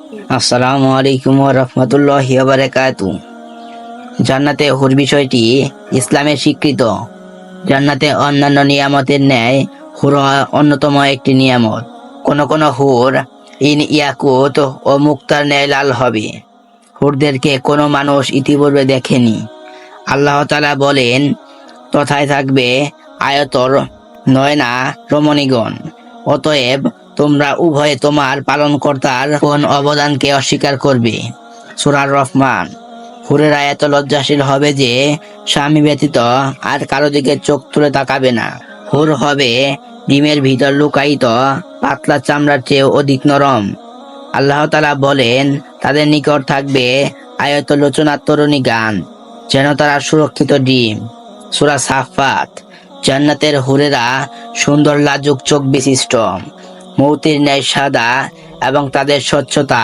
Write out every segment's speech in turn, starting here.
আসসালামু আলাইকুম ওয়া রাহমাতুল্লাহি ওয়া বারাকাতুহু। জান্নাতে হুর বিষয়টি ইসলামের স্বীকৃত। জান্নাতে অন্যান্য নিয়ামতের ন্যায় হুর অন্যতম একটি নিয়ামত। কোন কোন হুর ইয়াকুত ও মুক্তার ন্যায় লাল হবে। হুরদেরকে কোনো মানুষ ইতিপূর্বে দেখেনি। আল্লাহ তাআলা বলেন, তথায় থাকবে আয়তর নয়না রমণীগণ। অতএব তোমরা উভয়ে তোমার পালনকর্তার কোন অবদানকে অস্বীকার করবে। সূরা রহমান। হুরেরা এত লজ্জাশীল হবে যে স্বামী ব্যতীত আর কারো দিকে চোখ তুলে তাকাবে না। হুর হবে ডিমের ভিতর লুকায়িত পাতলা চামড়ার চেয়ে অধিক নরম। আল্লাহ তাআলা বলেন, তাদের নিকট থাকবে আয়ত লোচনার তরুণী গান, যেন তারা সুরক্ষিত ডিম। সূরা সাফাত। জান্নাতের হুরেরা সুন্দর লাজুক চোখ বিশিষ্ট, মৌতির ন্যায় সাদা, এবং তাদের স্বচ্ছতা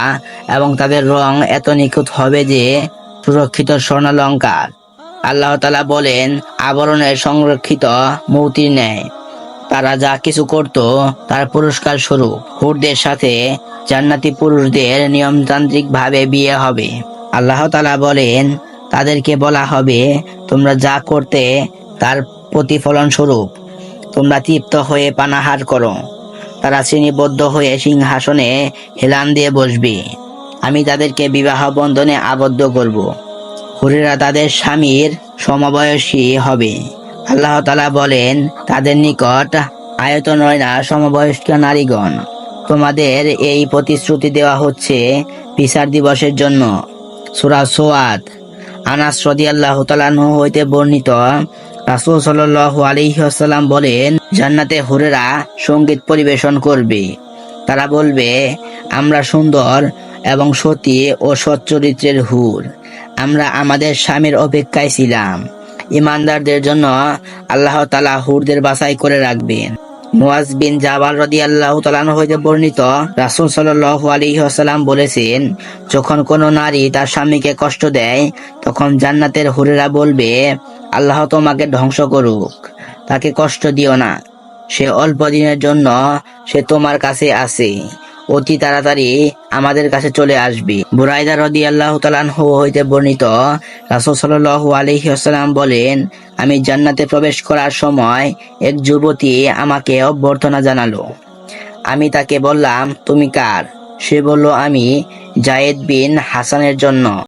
এবং তাদের রং এত নিখুঁত হবে যে সুরক্ষিত স্বর্ণালঙ্কার। আল্লাহ তাআলা বলেন, আবরণের সংরক্ষিত মৌতির ন্যায়। তারা যা কিছু করত তার পুরস্কার স্বরূপ হুরদের সাথে জান্নাতি পুরুষদের নিয়মতান্ত্রিক ভাবে বিয়ে হবে। আল্লাহ তাআলা বলেন, তাদেরকে বলা হবে, তোমরা যা করতে তার প্রতিফলন স্বরূপ তোমরা তৃপ্ত হয়ে পানাহার করো। তারা শ্রেণীবদ্ধ হয়ে সিংহাসনে হেলান দিয়ে বসবে। আমি তাদেরকে বিবাহ বন্ধনে আবদ্ধ করব। হুরেরা তাদের স্বামীর সমবয়সী হবে। আল্লাহ তাআলা বলেন, তাদের নিকট আয়ত নয়না সমবয়স্ক নারীগণ। তোমাদের এই প্রতিশ্রুতি দেওয়া হচ্ছে বিচার দিবসের জন্য। সূরা সোয়াদ। আনাস রাদিয়াল্লাহু তাআলা আনহু হইতে বর্ণিত, রাসূল সাল্লাল্লাহু আলাইহি ওয়াসাল্লাম বলেন, জান্নাতে হুরেরা সঙ্গীত পরিবেশন করবে। তারা বলবে, আমরা সুন্দর এবং সতী ও সচ্চরিত্রের হুর। আমরা আমাদের স্বামীর অপেক্ষায় ছিলাম। ঈমানদারদের জন্য আল্লাহ তাআলা হুরদের বাছাই করে রাখবেন। মুয়াজ বিন জাবাল রাদিয়াল্লাহু তাআলা আনহু হইতে বর্ণিত, রাসূল সাল্লাল্লাহু আলাইহি ওয়াসাল্লাম বলেছেন, যখন কোনো নারী তার স্বামীকে কষ্ট দেয়, তখন জান্নাতের হুরেরা বলবে, আল্লাহ তোমাকে ধ্বংস করুক, তাকে কষ্ট দিও না। সে অল্প দিনের জন্য সে তোমার কাছে আছে, অতি তাড়াতাড়ি আমাদের কাছে চলে আসবে। বুরাইদা রাদিয়াল্লাহু তাআলা আনহু হইতে বর্ণিত, রাসূল সাল্লাল্লাহু আলাইহি ওয়াসাল্লাম বলেন, আমি জান্নাতে প্রবেশ করার সময় এক যুবতী আমাকে অভ্যর্থনা জানালো। আমি তাকে বললাম, তুমি কার? সে বলল, আমি যায়েদ বিন হাসানের জন্য।